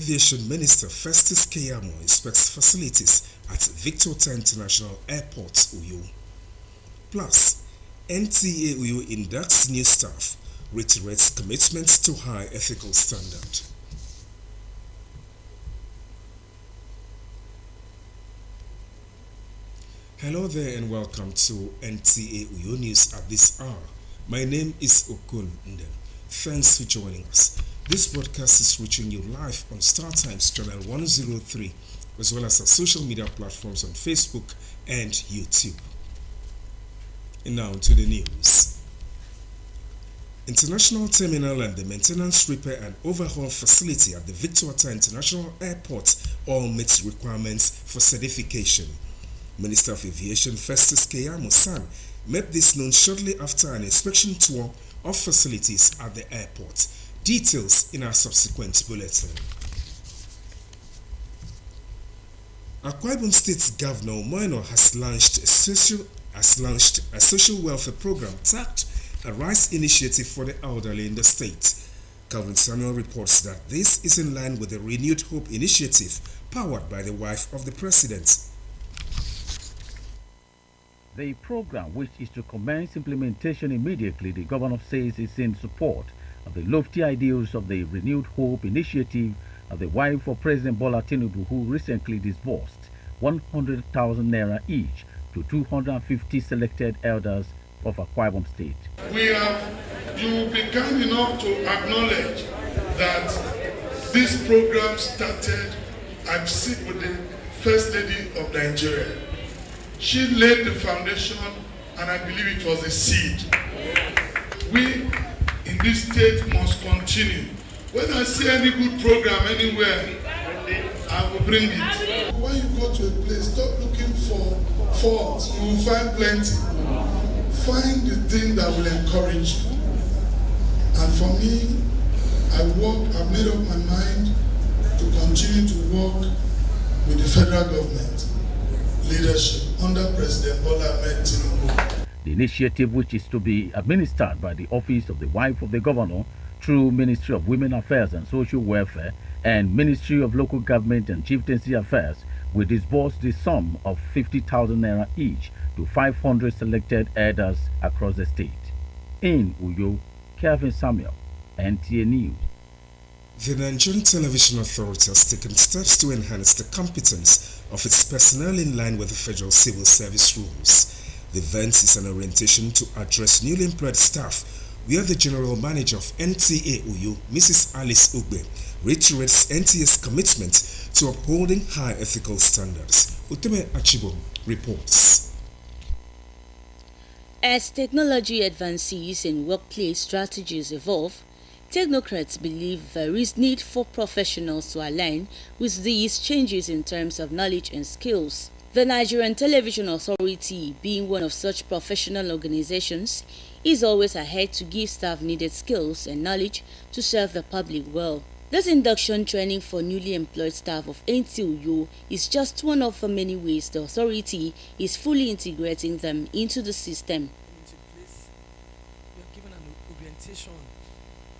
Aviation Minister Festus Keyamo inspects facilities at Victor Ota International Airport, Uyo. Plus, NTA Uyo inducts new staff, reiterates commitment to high ethical standard. Hello there and welcome to NTA Uyo News at this hour. My name is Okun Ndem. Thanks for joining us. This broadcast is reaching you live on StarTimes channel 103 as well as our social media platforms on Facebook and YouTube. And now to the news. International Terminal and the Maintenance, Repair and Overhaul Facility at the Victor Ota International Airport all meets requirements for certification. Minister of Aviation Festus Keyamo San made this known shortly after an inspection tour of facilities at the airport. Details in our subsequent bulletin. Akwa Ibom State Governor Moino has launched a social welfare program tagged a rice initiative for the elderly in the state. Calvin Samuel reports that this is in line with the Renewed Hope initiative powered by the wife of the president. The program, which is to commence implementation immediately, the governor says is in support of the lofty ideals of the Renewed Hope initiative of the wife of President Bola Tinubu, who recently disbursed 100,000 naira each to 250 selected elders of Akwa Ibom State. You be kind enough to acknowledge that this program started, I've seen with the First Lady of Nigeria. She laid the foundation, and I believe it was a seed. We in this state must continue. When I see any good program anywhere, I will bring it. When you go to a place, stop looking for faults. You will find plenty. Find the thing that will encourage you. And for me, I've made up my mind to continue to work with the federal government leadership under President Bola Ahmed Tinubu. The initiative, which is to be administered by the Office of the Wife of the Governor through Ministry of Women Affairs and Social Welfare and Ministry of Local Government and Chieftaincy Affairs, will disburse the sum of 50,000 naira each to 500 selected elders across the state. In Uyo, Calvin Samuel, NTA News. The Nigerian Television Authority has taken steps to enhance the competence of its personnel in line with the Federal Civil Service rules. The event is an orientation to address newly employed staff, where the General Manager of NTA Uyo, Mrs. Alice Ugbe, reiterates NTA's commitment to upholding high ethical standards. Uteme Achibo reports. As technology advances and workplace strategies evolve, technocrats believe there is need for professionals to align with these changes in terms of knowledge and skills. The Nigerian Television Authority, being one of such professional organizations, is always ahead to give staff needed skills and knowledge to serve the public well. This induction training for newly employed staff of NTA Uyo is just one of the many ways the authority is fully integrating them into the system. We are given an orientation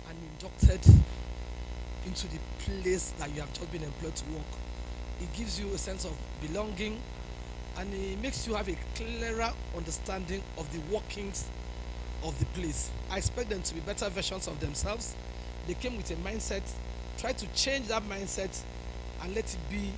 and inducted into the place that you have just been employed to work. It gives you a sense of belonging, and it makes you have a clearer understanding of the workings of the place. I expect them to be better versions of themselves. They came with a mindset. Try to change that mindset and let it be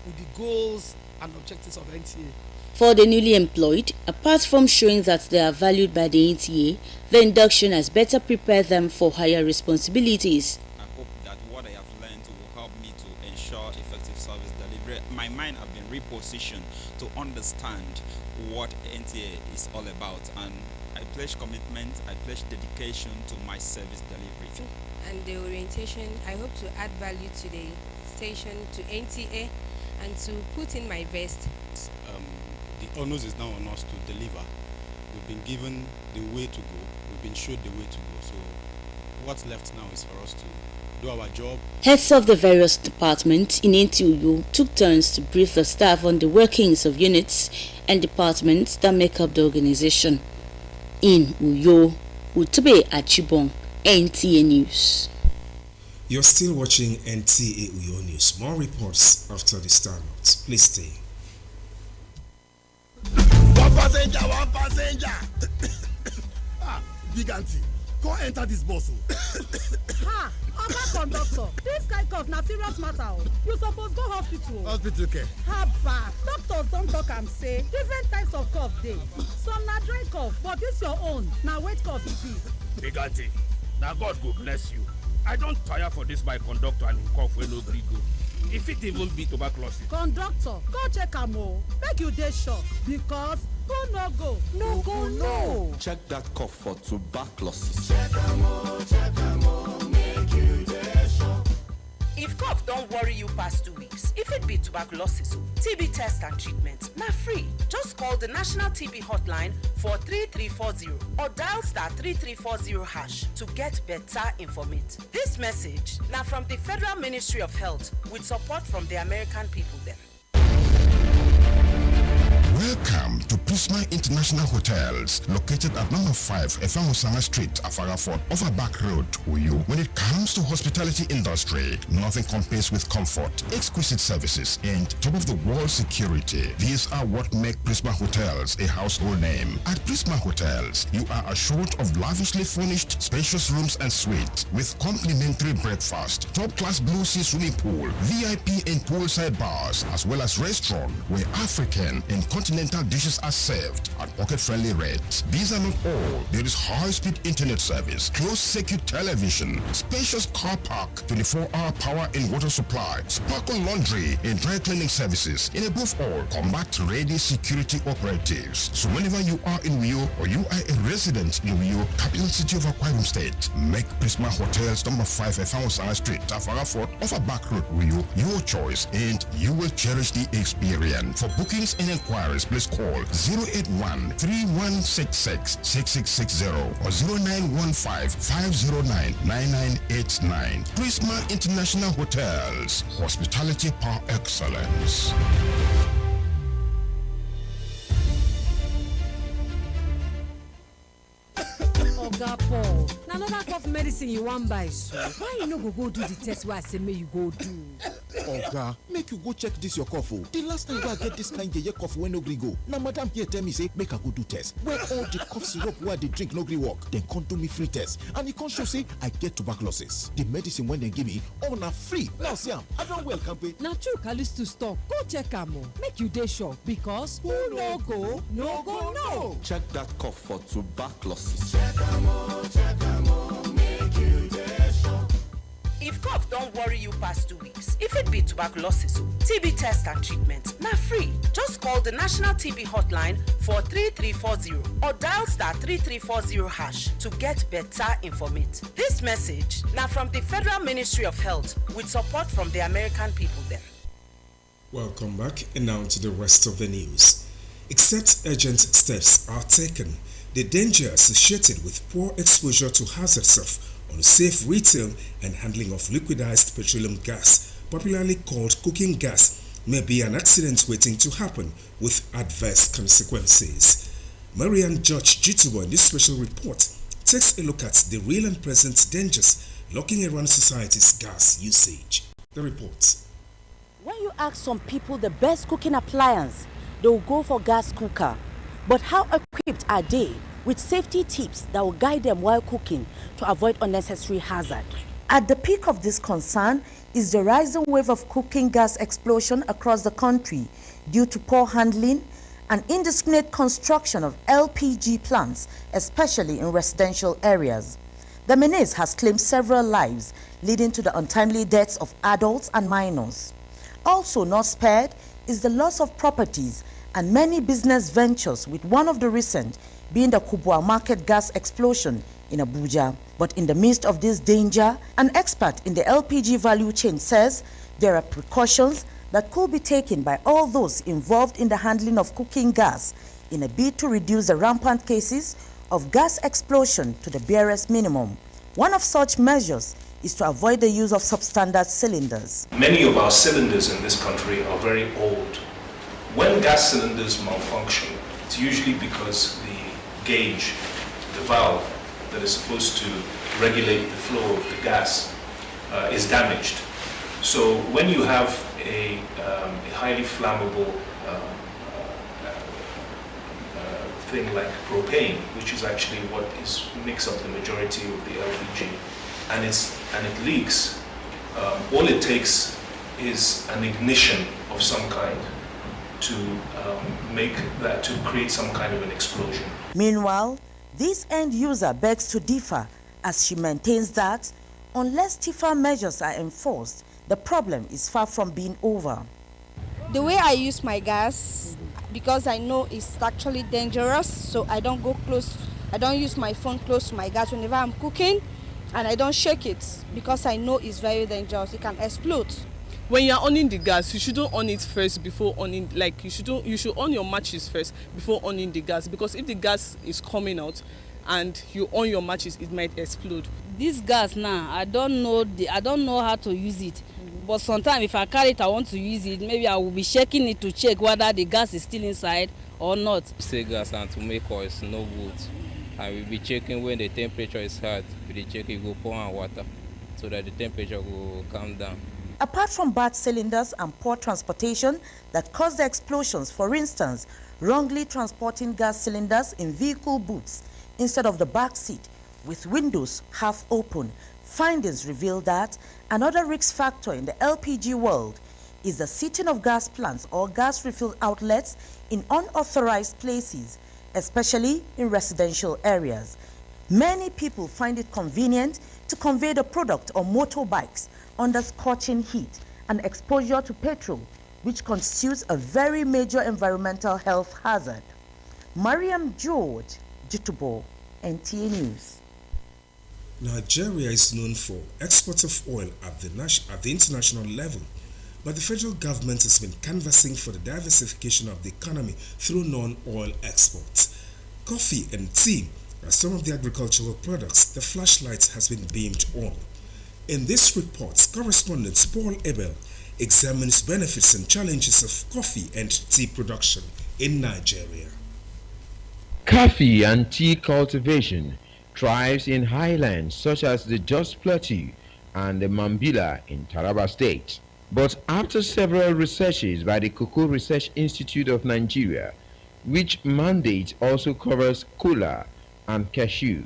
with the goals and objectives of NTA. For the newly employed, apart from showing that they are valued by the NTA, the induction has better prepared them for higher responsibilities. I hope that what I have learned will help me to ensure effective service delivery. My mind has been repositioned to understand what NTA is all about, and I pledge commitment, I pledge dedication to my service delivery. And the orientation, I hope to add value to the station, to NTA, and to put in my best. The onus is now on us to deliver. We've been given the way to go. We've been showed the way to go. So what's left now is for us to do our job. Heads of the various departments in NTA Uyo took turns to brief the staff on the workings of units and departments that make up the organization. In Uyo, Utube Achibong, NTA News. You're still watching NTA Uyo News. More reports after this timeout. Please stay. One passenger. Big auntie, go enter this bus. Ha! Oga conductor, this kind cough na serious matter. You suppose go hospital. Hospital care. Haba, doctors don talk am say different types of cough dey. Some na dry cough, but this your own na wet cough e be. Big auntie, na God go bless you. I don tire for this my conductor and him cough wey no gree go. E fit even be tuberculosis. Conductor, go check am o, make you dey sure because who no go, no go know. Check that cough for tuberculosis. Check am o, make you dey sure. If cough don't worry you past 2 weeks, if it be tuberculosis, TB test and treatment, na free. Just call the National TB Hotline for 3340 or dial *3340# to get better information. This message now from the Federal Ministry of Health with support from the American people them. Welcome to Prisma International Hotels, located at number 5 Efamosanga Street, Afarafort, Overback Road, Uyu. When it comes to hospitality industry, nothing compares with comfort, exquisite services, and top-of-the-world security. These are what make Prisma Hotels a household name. At Prisma Hotels, you are assured of lavishly furnished, spacious rooms and suites with complimentary breakfast, top-class Blue Sea swimming pool, VIP and poolside bars, as well as restaurant where African and continental dishes are served at pocket-friendly rates. These are not all. There is high-speed internet service, closed-circuit television, spacious car park, 24-hour power and water supply, sparkle laundry and dry cleaning services, and above all, combat-ready security operatives. So whenever you are in Uyo or you are a resident in Uyo, capital city of Akwa Ibom State, make Prisma Hotels number 5 Efamosanga Street, Afarafort, Overback Road, Uyo, your choice, and you will cherish the experience. For bookings and inquiries, please call 081-3166-6660 or 0915-509-9989. Prisma International Hotels, hospitality par excellence. Oga Paul, na another cough medicine you wan buy so. Why you no go do the test wey I say make you go do? Oga, make you go check this your cough. The last time I get this kind yeye cough wey no gree go, na madam here tell me say make I go do test. Where all the cough syrup wey I dey drink no gree work, dem come do me free test and e come show say I get tuberculosis. The medicine wey dem give me, all na free. Now see am, I don well kampe. Na true Callisto talk. Go check am o, make you dey sure because who no go, no go know. Check that cough for tuberculosis. Check am o, make you dey sure. If cough don't worry you past 2 weeks, if it be tuberculosis, TB test and treatment, na free. Just call the National TB Hotline for 3340 or dial *3340# to get better information. This message now from the Federal Ministry of Health with support from the American people them. Welcome back, and now to the rest of the news. Except urgent steps are taken, the danger associated with poor exposure to hazardous of unsafe retail and handling of liquidized petroleum gas, popularly called cooking gas, may be an accident waiting to happen with adverse consequences. Marian George Jitubo in this special report takes a look at the real and present dangers lurking around society's gas usage. The report. When you ask some people the best cooking appliance, they will go for gas cooker. But how equipped are they with safety tips that will guide them while cooking to avoid unnecessary hazard? At the peak of this concern is the rising wave of cooking gas explosion across the country due to poor handling and indiscriminate construction of LPG plants, especially in residential areas. The menace has claimed several lives, leading to the untimely deaths of adults and minors. Also not spared is the loss of properties and many business ventures, with one of the recent being the Kubwa market gas explosion in Abuja. But in the midst of this danger, an expert in the LPG value chain says there are precautions that could be taken by all those involved in the handling of cooking gas in a bid to reduce the rampant cases of gas explosion to the barest minimum. One of such measures is to avoid the use of substandard cylinders. Many of our cylinders in this country are very old. When gas cylinders malfunction, it's usually because the gauge, the valve that is supposed to regulate the flow of the gas, is damaged. So when you have a highly flammable thing like propane, which is actually what makes up the majority of the LPG, and it leaks, all it takes is an ignition of some kind to create some kind of an explosion. Meanwhile, this end user begs to differ as she maintains that unless stiffer measures are enforced, the problem is far from being over. The way I use my gas, because I know it's actually dangerous, so I don't use my phone close to my gas whenever I'm cooking, and I don't shake it because I know it's very dangerous. It can explode. When you're on the gas, you shouldn't on it first before on, like you should on your matches first before on the gas, because if the gas is coming out and you on your matches, it might explode. This gas now, I don't know how to use it. But sometimes if I carry it, I want to use it, maybe I will be shaking it to check whether the gas is still inside or not. Say gas and to make oil is no good. And we'll be checking when the temperature is hot. We check it, go pour on water so that the temperature will calm down. Apart from bad cylinders and poor transportation that cause the explosions, for instance, wrongly transporting gas cylinders in vehicle boots instead of the back seat with windows half open, findings reveal that another risk factor in the LPG world is the sitting of gas plants or gas refill outlets in unauthorized places, especially in residential areas. Many people find it convenient to convey the product on motorbikes under scorching heat and exposure to petrol, which constitutes a very major environmental health hazard. Mariam George, Jitubo, NTA News. Nigeria is known for exports of oil at the international level, but the federal government has been canvassing for the diversification of the economy through non-oil exports. Coffee and tea are some of the agricultural products the flashlight has been beamed on. In this report, correspondent Paul Abel examines benefits and challenges of coffee and tea production in Nigeria. Coffee and tea cultivation thrives in highlands such as the Jos Plateau and the Mambila in Taraba State. But after several researches by the Cocoa Research Institute of Nigeria, which mandate also covers kola and cashew,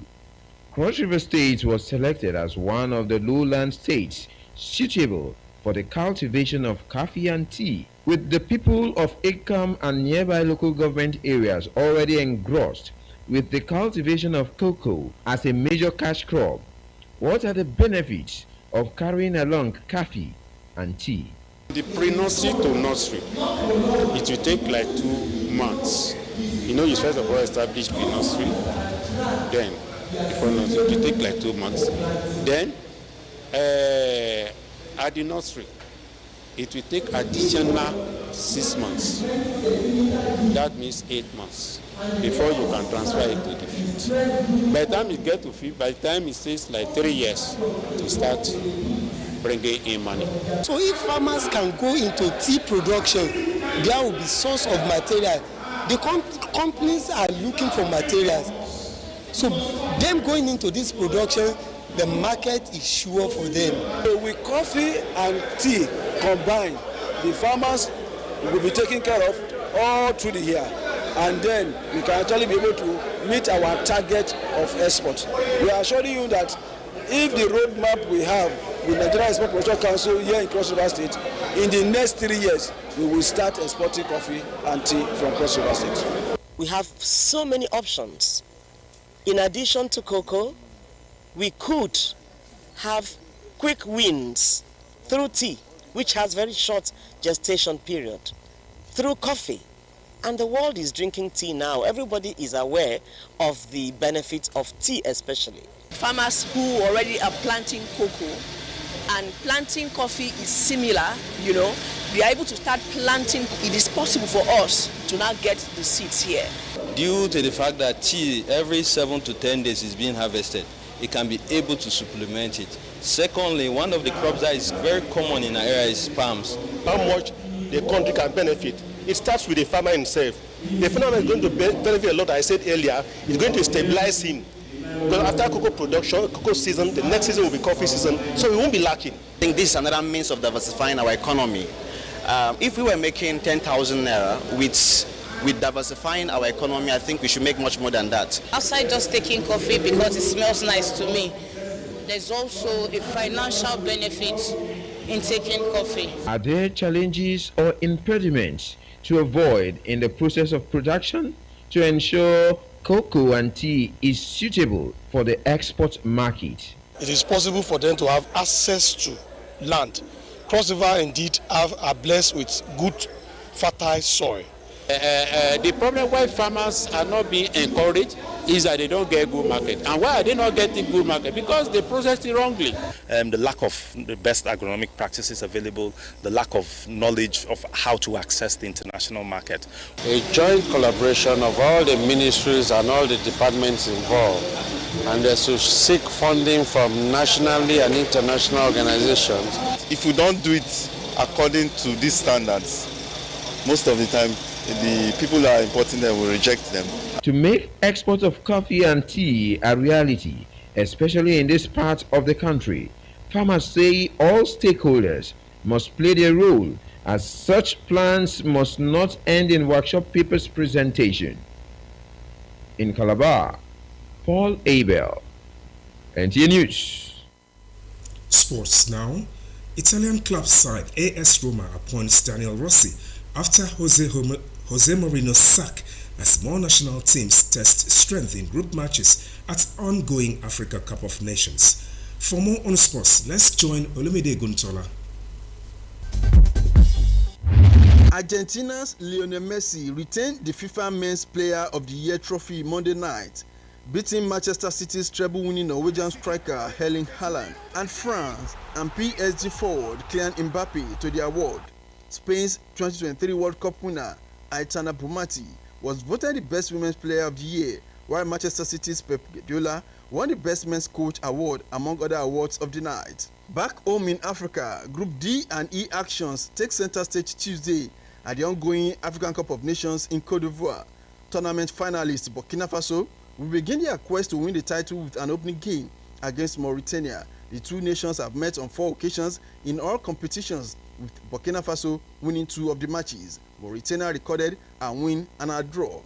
Cross River State was selected as one of the lowland states suitable for the cultivation of coffee and tea, with the people of Ekam and nearby local government areas already engrossed with the cultivation of cocoa as a major cash crop. What are the benefits of carrying along coffee and tea? The pre-nursery to nursery, it will take like 2 months. You first of all establish pre-nursery, then before nursery, it will take like 2 months. Then at the nursery, it will take additional 6 months. That means 8 months before you can transfer it to the field. By the time you get to field, by the time it takes like 3 years to start bringing in money. So if farmers can go into tea production, there will be source of material. The companies are looking for materials. So them going into this production, the market is sure for them. So with coffee and tea combined, the farmers will be taken care of all through the year. And then we can actually be able to meet our target of export. We are assuring you that if the roadmap we have with Nigeria Export Promotion Council here in Cross River State, in the next 3 years, we will start exporting coffee and tea from Cross River State. We have so many options. In addition to cocoa, we could have quick wins through tea, which has very short gestation period, through coffee. And the world is drinking tea now. Everybody is aware of the benefits of tea especially. Farmers who already are planting cocoa and planting coffee is similar, they are able to start planting. It is possible for us to now get the seeds here. Due to the fact that tea every 7 to 10 days is being harvested, it can be able to supplement it. Secondly, one of the crops that is very common in our area is palms. How much the country can benefit? It starts with the farmer himself. The farmer is going to benefit a lot, I said earlier. It's going to stabilize him. Because after cocoa production, cocoa season, the next season will be coffee season, so we won't be lacking. I think this is another means of diversifying our economy. If we were making 10,000 naira with diversifying our economy, I think we should make much more than that. Outside just taking coffee because it smells nice to me, there's also a financial benefit in taking coffee. Are there challenges or impediments to avoid in the process of production to ensure cocoa and tea is suitable for the export market? It is possible for them to have access to land. Cross River indeed are blessed with good fertile soil. The problem why farmers are not being encouraged is that they don't get good market. And why are they not getting good market? Because they process it wrongly. The lack of the best agronomic practices available, the lack of knowledge of how to access the international market. A joint collaboration of all the ministries and all the departments involved, and they should seek funding from nationally and international organizations. If we don't do it according to these standards, most of the time the people that are importing them will reject them. To make export of coffee and tea a reality, especially in this part of the country, farmers say all stakeholders must play their role, as such plans must not end in workshop papers presentation. In Calabar, Paul Abel, NTA News. Sports now. Italian club side AS Roma appoints Daniel Rossi after Jose Mourinho's sack as more national teams test strength in group matches at ongoing Africa Cup of Nations. For more on sports, let's join Olumide Guntola. Argentina's Lionel Messi retained the FIFA Men's Player of the Year trophy Monday night, beating Manchester City's treble-winning Norwegian striker Erling Haaland and France and PSG forward Kylian Mbappe to the award. Spain's 2023 World Cup winner Aitana Bonmati was voted the best women's player of the year, while Manchester City's Pep Guardiola won the best men's coach award among other awards of the night. Back home in Africa, Group D and E actions take center stage Tuesday at the ongoing African Cup of Nations in Cote d'Ivoire. Tournament finalists Burkina Faso will begin their quest to win the title with an opening game against Mauritania. The two nations have met on 4 occasions in all competitions, with Burkina Faso winning 2 of the matches. Mauritania recorded a win and a draw.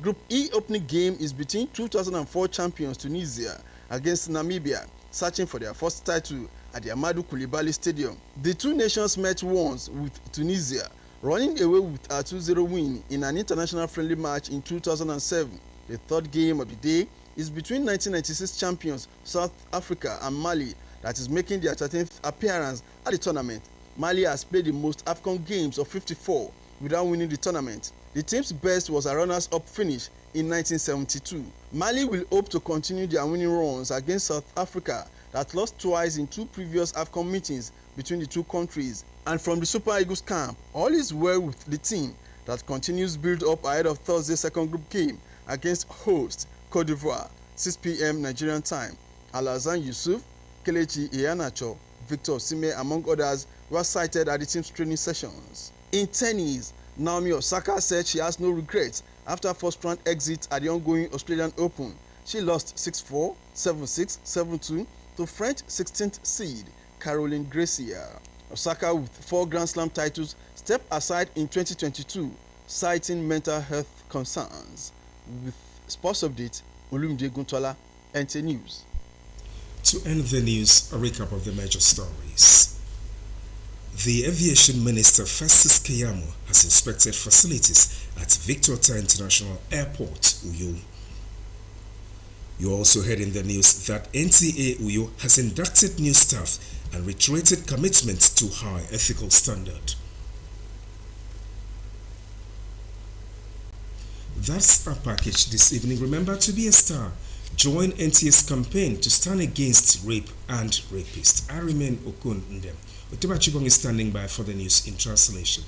Group E opening game is between 2004 champions Tunisia against Namibia, searching for their first title at the Amadou Koulibaly Stadium. The two nations met once, with Tunisia running away with a 2-0 win in an international friendly match in 2007. The third game of the day is between 1996 champions South Africa and Mali, that is making their 13th appearance at the tournament. Mali has played the most AFCON games of 54 without winning the tournament. The team's best was a runners-up finish in 1972. Mali will hope to continue their winning runs against South Africa, that lost twice in 2 previous AFCON meetings between the two countries. And from the Super Eagles camp, all is well with the team that continues build up ahead of Thursday's second group game against host Cote d'Ivoire, 6 p.m. Nigerian time. Alhassan Yusuf, Kelechi Iheanacho, Victor Osimhen, among others, were cited at the team's training sessions. In tennis, Naomi Osaka said she has no regrets after first-round exit at the ongoing Australian Open. She lost 6-4, 7-6, 7-2 to French 16th seed Caroline Gracia. Osaka, with 4 Grand Slam titles, stepped aside in 2022, citing mental health concerns. With sports update, Olumide Guntola, NTA News. To end the news, a recap of the major stories. The Aviation Minister Festus Keyamo has inspected facilities at Victor Ota International Airport, Uyo. You also heard in the news that NTA Uyo has inducted new staff and reiterated commitment to high ethical standard. That's our package this evening. Remember to be a star. Join NTA's campaign to stand against rape and rapists. I remain Okun Ndem. Otiba Chibong is standing by for the news in translation.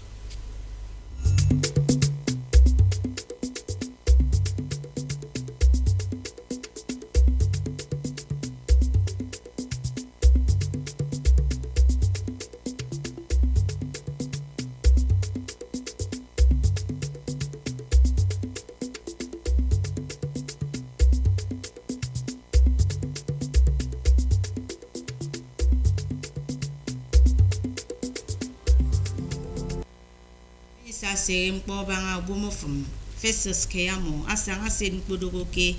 Kamukara se mpo banga ubomo from Festus Keyamo asanga se nkodogoke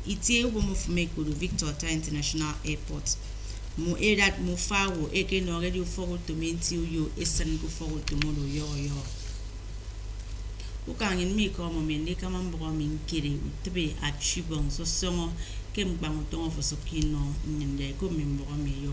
itie ubomo from Ekodo Victor Ota International Airport. Mu edat mu fawo eke no already ufogo to menti uyo esan go fogo to modo yo. Ukangin mi ko mo mende kama mboro min kiri utebe achibon so songo kem bango tongo fo sokino nyende ko min mboro mi yo.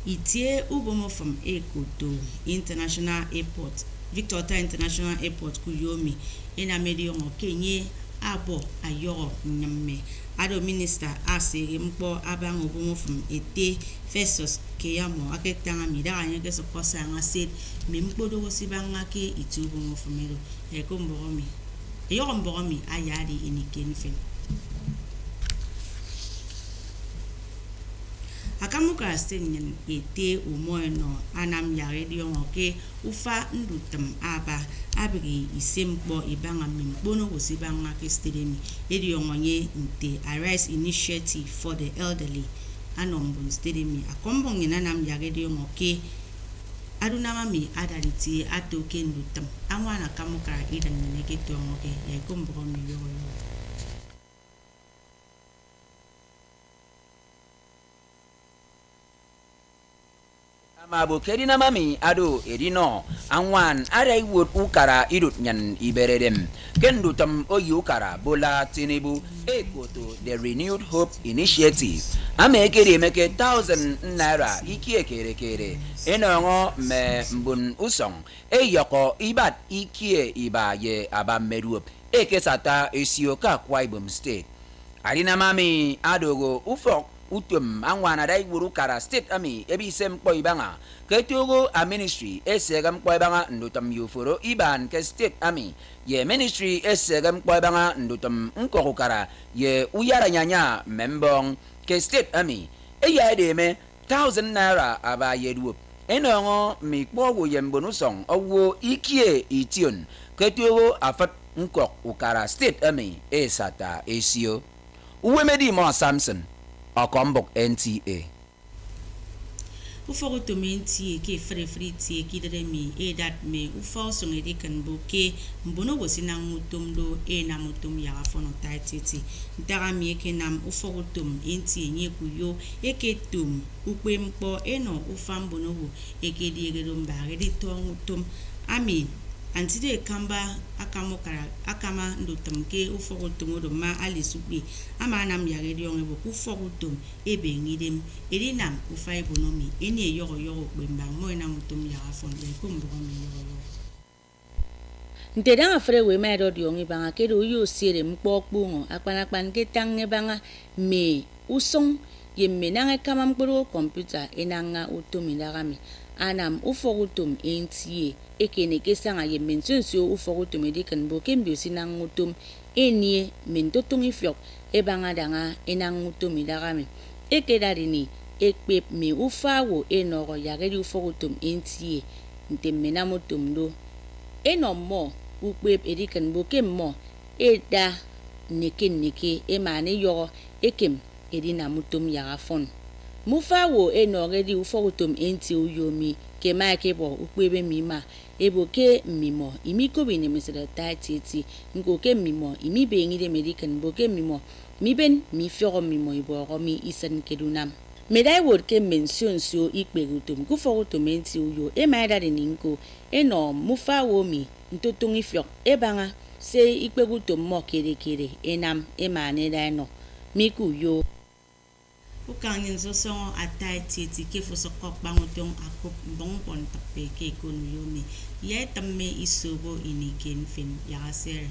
Itie ubomo from Ekodo International Airport Victor Ota International Airport kuyomi ena medio ngo kenye abo ayoro nyamme ado minister ase mpo abang ubomo from ete Festus Keyamo aketanga mida anyeke so kosa nga said mimpodo go sibanga ke itu ubomo from ero eko mboromi eyo mboromi ayadi inikenfen Akamukara stenyen ete umoeno anam ya radio ngoke ufa ndutam aba abiri isempo ibanga mimpono go sibanga ke stedemi radio ngonye nte Arise Initiative for the Elderly anombon stedemi akombong inanam ya radio ngoke adunama mi adaliti atoke ndutam anwana Akamukara idan neke to ngoke ya komboro mi yo. Mabu kerina mami ado edino anwan ada iwut ukara idut nyan iberedem kendu tam oyi ukara Bola Tinubu ekoto the Renewed Hope Initiative amekere meke 1,000 naira ikie kere enongo me mbun usong eyoko ibat ikie ibaye abameruop ekesata esioka Akwa Ibom State arina mami adogo ufok utum angwana dai wuru kara state ami ebi sem ko ibanga ketugo a ministry esegam ko ibanga ndutam yuforo iban ke state ami ye ministry esegam ko ibanga ndutam nko kara ye uyara nyanya membong ke state ami eya de me 1,000 naira aba yedu enongo mi kpogo yembonu song owo ikie ition ketugo afat nko ukara state ami esata esio uwemedi mo Samson Akombok NTA. Ufogo to menti ke free tie kidremi dat me ufo songe de kan boke mbono go sinang mutumdo na mutum ya fono taititi ntara mi ke nam ufogo tum enti nye kuyo eke tum ukwe mpo eno ufambono go eke diegero mbare de to mutum ami antide kamba akama ndotum ke ufogo tumodo ma alisupi ama nam ya radio ngebo ufogo tum ebe ngidem elinam ufa economy eni yoro kwemba moina mutum ya afonde kumboro mi yoro Ntedanga frewe ma radio ngibanga kedo yo sire mkpokpungo akpanakpan ke tange banga me usong yemme nanga kama mkporo computer enanga utumindagami anam ufogutum entie ekene kesanga ye mensensio ufogutum edikan bokem sinang utum enie mentotung ifyok ebanga danga enang utum idagame ekedarini ekpep me ufawo enoro yagedi ufogutum entie ntemena mutum do enommo ukpep edikan bokem mo eda neke emane yo ekem edina mutum yagafon Mufawo enogedi ufogutum enti uyomi kema kebo ukpebe mima eboke mimo imiko bine mesere taititi ngoke mimo imibe ngide medikan boke mimo miben mi fiogo mimo iboro mi isen kedunam medai word ke mention sio ikpegutum kufogutum enti uyo emaida de ninko eno mufawo mi ntotungi fiok ebanga se ikpegutum mo kere enam emane daino miku yo Ukangin so songo atai titi ke fo sokok bangotong akop bong pon tape ke konu yomi ye tamme isobo iniken fin ya ser